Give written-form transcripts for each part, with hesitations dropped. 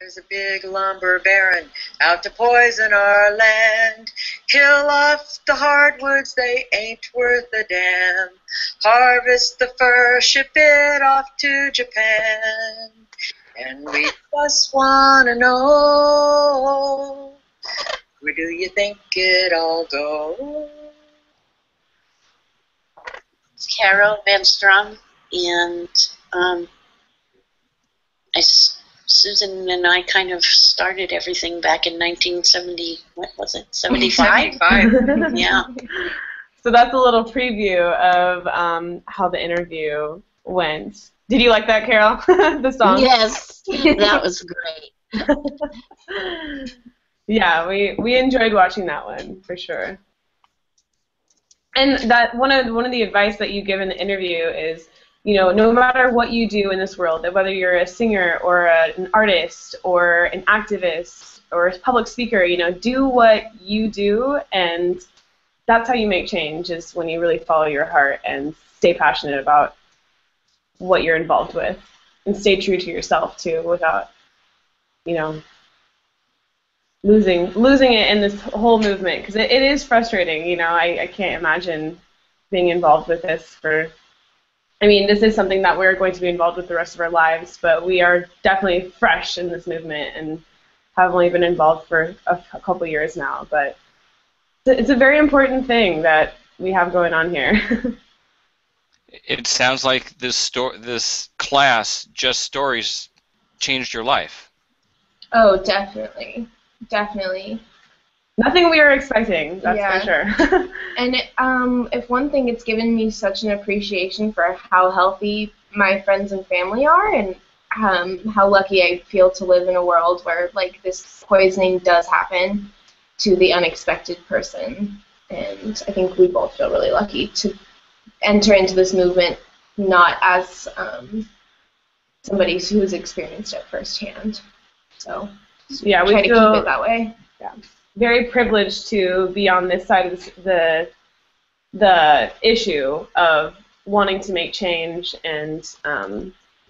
There's a big lumber baron out to poison our land. Kill off the hardwoods, they ain't worth a damn. Harvest the fur, ship it off to Japan. And we just want to know, where do you think it all goes? It's Carol Van Strum, and Susan and I kind of started everything back in 1970, what was it, 75? 75. Yeah. So that's a little preview of how the interview went. Did you like that, Carol? The song? Yes, that was great. Yeah, we enjoyed watching that one for sure. And that one of the advice that you give in the interview is, you know, no matter what you do in this world, that whether you're a singer or an artist or an activist or a public speaker, you know, do what you do, and that's how you make change, is when you really follow your heart and stay passionate about what you're involved with, and stay true to yourself too, without, you know, losing it in this whole movement, because it is frustrating. You know, I can't imagine being involved with this for. I mean, this is something that we're going to be involved with the rest of our lives, but we are definitely fresh in this movement and have only been involved for a couple years now. But it's a very important thing that we have going on here. It sounds like this class, Just Stories, changed your life. Oh, definitely. Definitely. Nothing we were expecting, that's for sure. And if one thing, it's given me such an appreciation for how healthy my friends and family are, and how lucky I feel to live in a world where, like, this poisoning does happen to the unexpected person. And I think we both feel really lucky to enter into this movement, not as somebody who's experienced it firsthand. So yeah, we try to feel, keep it that way. Yeah, very privileged to be on this side of the issue of wanting to make change and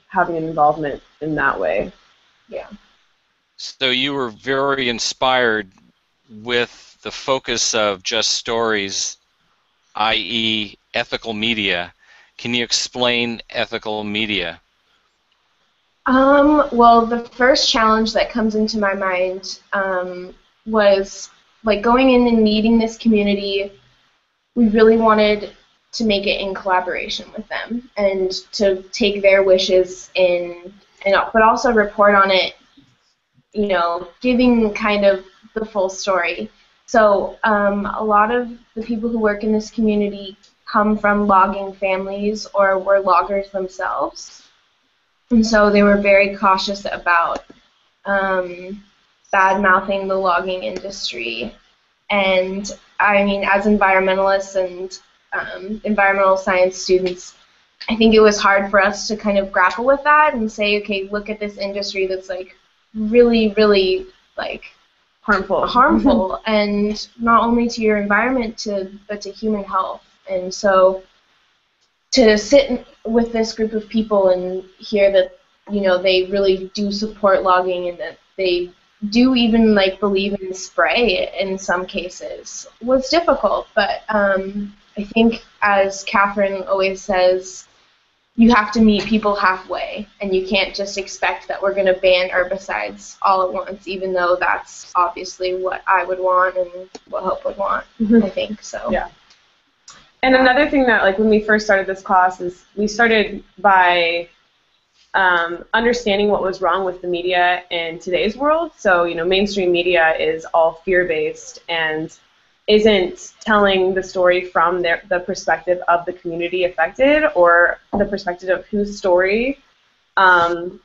having an involvement in that way. Yeah. So you were very inspired with the focus of Just Stories, i.e. ethical media. Can you explain ethical media? Well, the first challenge that comes into my mind was, like, going in and meeting this community. We really wanted to make it in collaboration with them and to take their wishes in, but also report on it, you know, giving kind of the full story. So a lot of the people who work in this community come from logging families or were loggers themselves. And so they were very cautious about bad-mouthing the logging industry. And I mean, as environmentalists and environmental science students, I think it was hard for us to kind of grapple with that and say, okay, look at this industry that's, like, really, really, like, harmful, and not only to your environment, but to human health. And so to sit with this group of people and hear that, you know, they really do support logging and that they do even, like, believe in spray in some cases was difficult. But I think, as Catherine always says, you have to meet people halfway, and you can't just expect that we're going to ban herbicides all at once, even though that's obviously what I would want and what Hope would want, I think. So. Yeah. And another thing that, like, when we first started this class is we started by understanding what was wrong with the media in today's world. So, you know, mainstream media is all fear-based and isn't telling the story from the perspective of the community affected or the perspective of whose story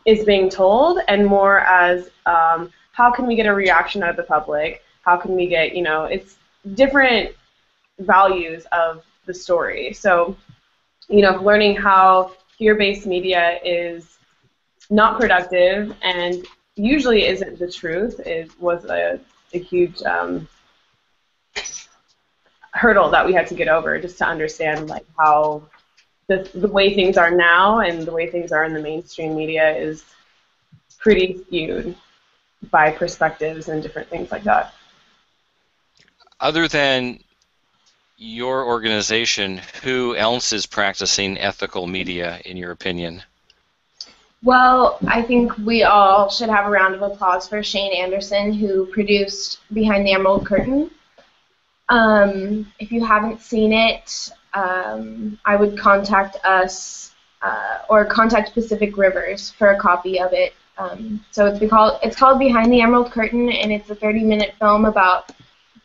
is being told, and more as how can we get a reaction out of the public? How can we get, you know, it's different values of the story. So, you know, learning how fear-based media is not productive and usually isn't the truth was a huge hurdle that we had to get over, just to understand, like, how the way things are now and the way things are in the mainstream media is pretty skewed. by perspectives and different things like that. Other than your organization, who else is practicing ethical media, in your opinion? Well, I think we all should have a round of applause for Shane Anderson, who produced Behind the Emerald Curtain. If you haven't seen it, I would contact us or contact Pacific Rivers for a copy of it. So it's called Behind the Emerald Curtain, and it's a 30-minute film about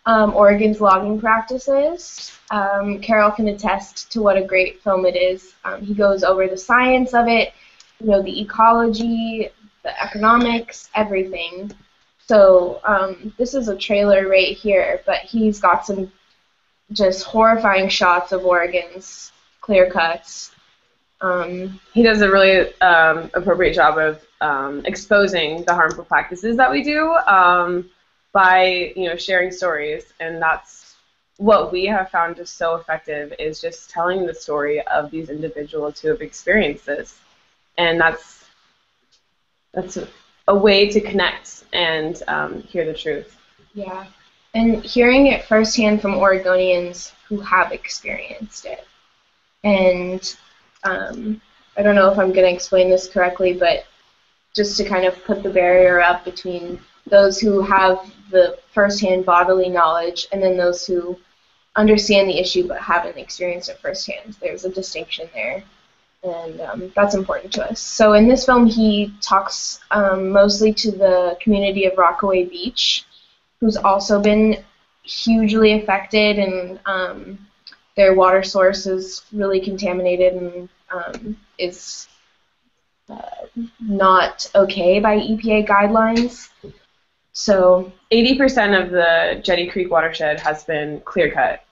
Oregon's logging practices. Carol can attest to what a great film it is. He goes over the science of it, the ecology, the economics, everything. So this is a trailer right here, but he's got some just horrifying shots of Oregon's clear cuts. He does a really appropriate job of exposing the harmful practices that we do by sharing stories, and that's what we have found just so effective, is just telling the story of these individuals who have experienced this, and that's a way to connect and hear the truth. Yeah, and hearing it firsthand from Oregonians who have experienced it. And I don't know if I'm going to explain this correctly, but just to kind of put the barrier up between those who have the firsthand bodily knowledge and then those who understand the issue but haven't experienced it firsthand. There's a distinction there, and that's important to us. So in this film, he talks mostly to the community of Rockaway Beach, who's also been hugely affected, and their water source is really contaminated and is not okay by EPA guidelines. So 80% of the Jetty Creek watershed has been clear cut,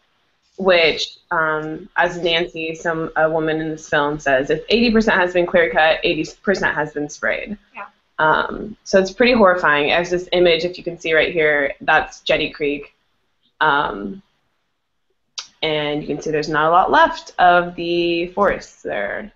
which, as Nancy, a woman in this film, says, if 80% has been clear cut, 80% has been sprayed. Yeah. So it's pretty horrifying. As this image, if you can see right here, that's Jetty Creek. And you can see there's not a lot left of the forests there.